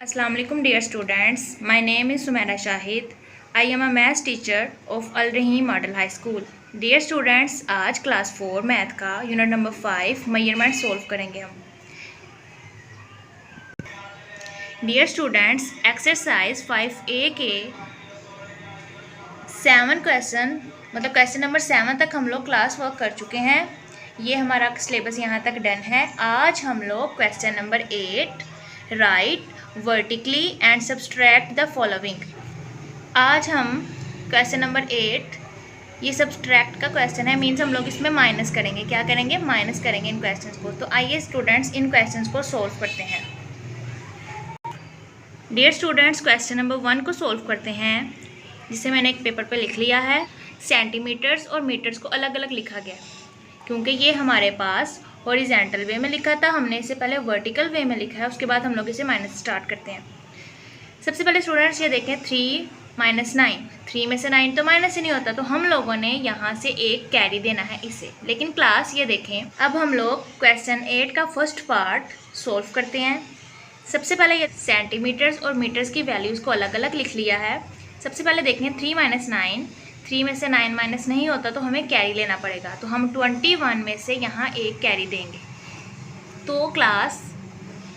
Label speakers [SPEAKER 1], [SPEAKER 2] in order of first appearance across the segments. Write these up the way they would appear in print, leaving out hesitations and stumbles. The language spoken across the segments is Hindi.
[SPEAKER 1] Assalamu alaikum dear students. My name is Sumaira Shahid. I am a maths teacher of Al Rahim Model High School. Dear students, आज क्लास 4 मैथ का यूनिट नंबर 5 मेजरमेंट सोल्व करेंगे हम. Dear students, एक्सरसाइज 5A के 7 क्वेश्चन मतलब क्वेश्चन नंबर 7 तक हम लोग क्लास वर्क कर चुके हैं. ये हमारा सिलेबस यहाँ तक डन है. आज हम लोग question number 8 right vertically and subtract the following. आज हम क्वेश्चन नंबर 8 ये सब्सट्रैक्ट का क्वेश्चन है, मीन्स हम लोग इसमें माइनस करेंगे. क्या करेंगे? माइनस करेंगे इन क्वेश्चंस को. तो आइए स्टूडेंट्स इन क्वेश्चंस को सोल्व करते हैं. डियर स्टूडेंट्स, क्वेश्चन नंबर 1 को सोल्व करते हैं, जिसे मैंने एक पेपर पे लिख लिया है. सेंटीमीटर्स और मीटर्स को अलग अलग लिखा गया क्योंकि ये हमारे पास हॉरिजॉन्टल वे में लिखा था, हमने इसे पहले वर्टिकल वे में लिखा है. उसके बाद हम लोग इसे माइनस स्टार्ट करते हैं. सबसे पहले स्टूडेंट्स ये देखें 3 - 9. 3 में से 9 तो माइनस ही नहीं होता, तो हम लोगों ने यहाँ से एक कैरी देना है इसे. लेकिन क्लास ये देखें, अब हम लोग क्वेश्चन 8 का फर्स्ट पार्ट सोल्व करते हैं. सबसे पहले ये सेंटीमीटर्स और मीटर्स की वैल्यूज़ को अलग अलग लिख लिया है. सबसे पहले देखें 3 - 9. 3 में से 9 माइनस नहीं होता तो हमें कैरी लेना पड़ेगा. तो हम 21 में से यहाँ एक कैरी देंगे. तो class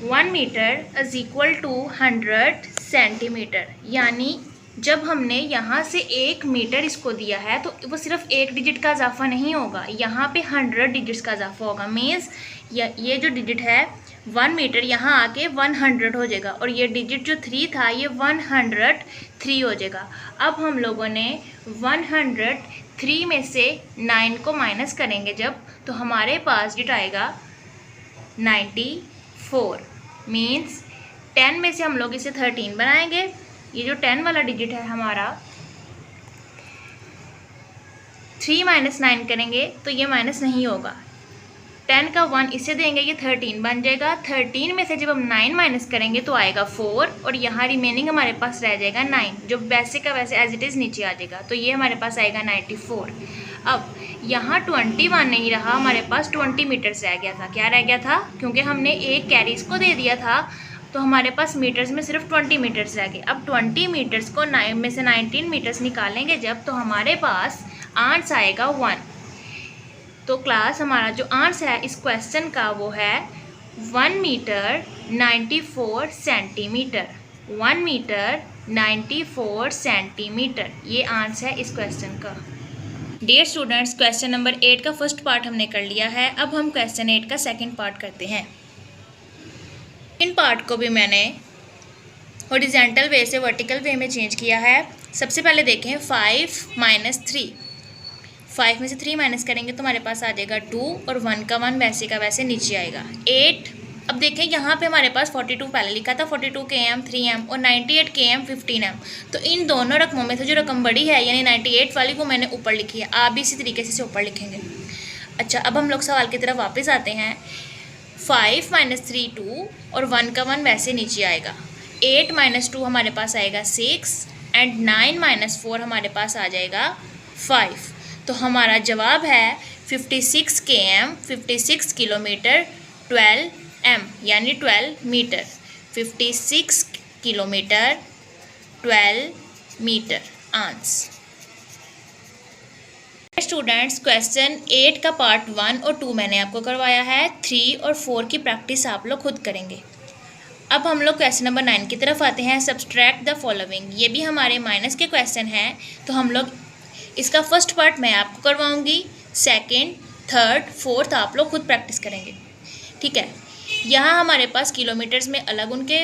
[SPEAKER 1] 1 metre is equal to 100 centimetre. यानी जब हमने यहाँ से 1 मीटर इसको दिया है तो वो सिर्फ एक डिजिट का इजाफा नहीं होगा, यहाँ पे 100 डिजिट्स का इजाफा होगा. मीन्स ये जो डिजिट है 1 मीटर यहाँ आके 100 हो जाएगा, और ये डिजिट जो 3 था ये 103 हो जाएगा. अब हम लोगों ने 103 में से 9 को माइनस करेंगे जब, तो हमारे पास डिजिट आएगा 94. मीन्स 10 में से हम लोग इसे 13 बनाएंगे. ये जो 10 वाला डिजिट है हमारा, 3 - 9 करेंगे तो ये माइनस नहीं होगा. 10 का 1 इसे देंगे, ये 13 बन जाएगा. 13 में से जब हम 9 माइनस करेंगे तो आएगा 4, और यहाँ रिमेनिंग हमारे पास रह जाएगा 9, जो वैसे का वैसे एज इट इज़ नीचे आ जाएगा. तो ये हमारे पास आएगा 94. अब यहाँ 21 नहीं रहा, हमारे पास 20 मीटर्स रह गया था. क्या रह गया था? क्योंकि हमने एक कैरीज को दे दिया था तो हमारे पास मीटर्स में सिर्फ 20 मीटर्स रह गए. अब 20 मीटर्स को 9 में से 19 मीटर्स निकालेंगे जब, तो हमारे पास आंसर आएगा 1. तो क्लास हमारा जो आंसर है इस क्वेश्चन का वो है 1 मीटर 94 सेंटीमीटर. 1 मीटर 94 सेंटीमीटर ये आंसर है इस क्वेश्चन का. डियर स्टूडेंट्स, क्वेश्चन नंबर 8 का फर्स्ट पार्ट हमने कर लिया है. अब हम क्वेश्चन 8 का सेकंड पार्ट करते हैं. इन पार्ट को भी मैंने हॉरिजॉन्टल वे से वर्टिकल वे में चेंज किया है. सबसे पहले देखें 5 - 3. 5 में से 3 माइनस करेंगे तो हमारे पास आ जाएगा 2, और 1 का 1 वैसे का वैसे नीचे आएगा 8. अब देखें यहाँ पे हमारे पास 42 पहले लिखा था, 42 km 3m और 98 km 15m. तो इन दोनों रकमों में से जो रकम बड़ी है यानी 98 वाली वो मैंने ऊपर लिखी है. आप भी इसी तरीके से ऊपर लिखेंगे. अच्छा, अब हम लोग सवाल की तरफ वापस आते हैं. 5 - 3 2, और 1 का 1 वैसे नीचे आएगा. 8 - 2 हमारे पास आएगा 6, एंड 9 - 4 हमारे पास आ जाएगा 5. तो हमारा जवाब है 56 km 56 किलोमीटर 12m यानी 12 metre. 56 kilometre 12 metre answer. Students, question 8 का पार्ट 1 और 2 मैंने आपको करवाया है. 3 और 4 की प्रैक्टिस आप लोग खुद करेंगे. अब हम लोग क्वेश्चन नंबर 9 की तरफ आते हैं. Subtract the following. ये भी हमारे माइनस के क्वेश्चन हैं, तो हम लोग इसका फर्स्ट पार्ट मैं आपको करवाऊंगी, सेकंड, थर्ड, फोर्थ आप लोग खुद प्रैक्टिस करेंगे. ठीक है. यहाँ हमारे पास किलोमीटर्स में अलग उनके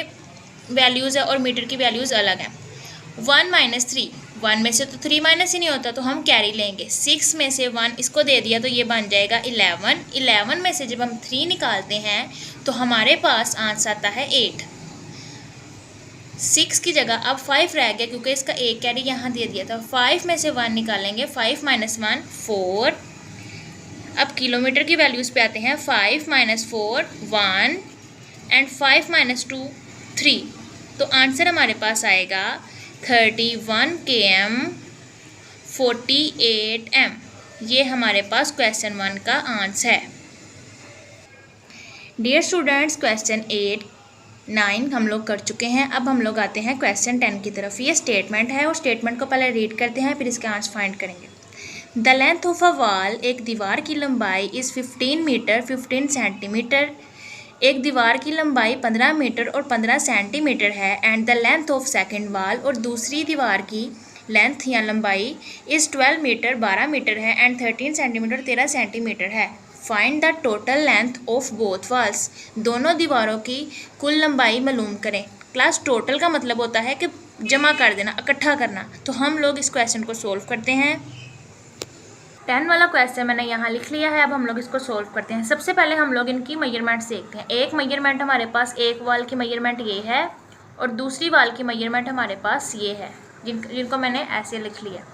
[SPEAKER 1] वैल्यूज़ है और मीटर की वैल्यूज़ अलग हैं. 1 - 3. 1 में से तो 3 माइनस ही नहीं होता तो हम कैरी लेंगे. 6 में से 1 इसको दे दिया तो ये बन जाएगा 11. 11 में से जब हम 3 निकालते हैं तो हमारे पास आंसर आता है 8. 6 की जगह अब 5 रह गया क्योंकि इसका एक कैरी यहाँ दे दिया था. 5 में से 1 निकालेंगे. 5 - 1 4. अब किलोमीटर की वैल्यूज़ पे आते हैं. 5 - 4 1, एंड 5 - 2 3. तो आंसर हमारे पास आएगा 31 km 48m. ये हमारे पास क्वेश्चन 1 का आंसर है. डियर स्टूडेंट्स, क्वेश्चन 8 9 हम लोग कर चुके हैं। अब हम लोग आते हैं क्वेश्चन 10 की तरफ। ये स्टेटमेंट है और स्टेटमेंट को पहले रीड करते हैं, फिर इसके आंसर फाइंड करेंगे। The length of a wall, एक दीवार की लंबाई इज़ 15 मीटर 15 सेंटीमीटर। एक दीवार की लंबाई 15 मीटर और 15 सेंटीमीटर है। And the length of second wall, और दूसरी दीवार की लेंथ या लंबाई इज़ 12 मीटर 12 मीटर है। एंड 13 सेंटीमीटर 13 सेंटीमीटर है। Find the total length of both walls, दोनों दीवारों की कुल लंबाई मालूम करें। क्लास टोटल का मतलब होता है कि जमा कर देना, इकट्ठा करना। तो हम लोग इस क्वेश्चन को सोल्व करते हैं। 10 वाला क्वेश्चन मैंने यहाँ लिख लिया है। अब हम लोग इसको सोल्व करते हैं। सबसे पहले हम लोग इनकी मेजरमेंट्स देखते हैं। एक मेजरमेंट हमारे पास, एक वॉल की मेजरमेंट ये है और दूसरी वॉल की मेजरमेंट हमारे पास ये है, जिनको मैंने ऐसे लिख लिया।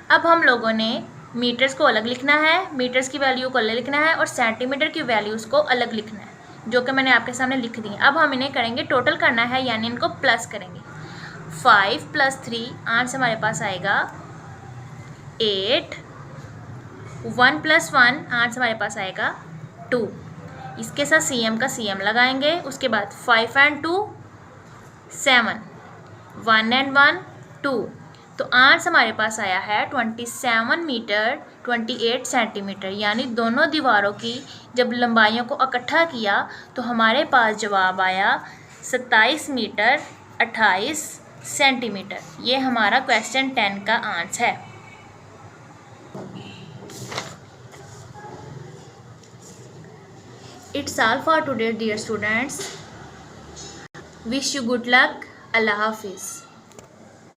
[SPEAKER 1] अब हम लोगों ने मीटर्स को अलग लिखना है, मीटर्स की वैल्यू को अलग लिखना है और सेंटीमीटर की वैल्यूज़ को अलग लिखना है, जो कि मैंने आपके सामने लिख दी है। अब हम इन्हें करेंगे, टोटल करना है, यानी इनको प्लस करेंगे। 5 + 3 आंसर हमारे पास आएगा 8। 1 + 1 आंसर हमारे पास आएगा 2। इसके साथ CM का CM लगाएंगे। उसके बाद 5 and 2 7, 1 and 1 2। तो आंसर हमारे पास आया है 27 मीटर 28 सेंटीमीटर। यानी दोनों दीवारों की जब लंबाइयों को इकट्ठा किया तो हमारे पास जवाब आया 27 मीटर 28 सेंटीमीटर। ये हमारा क्वेश्चन 10 का आंसर है। It's all for today, dear students. Wish you good luck. Allah Hafiz.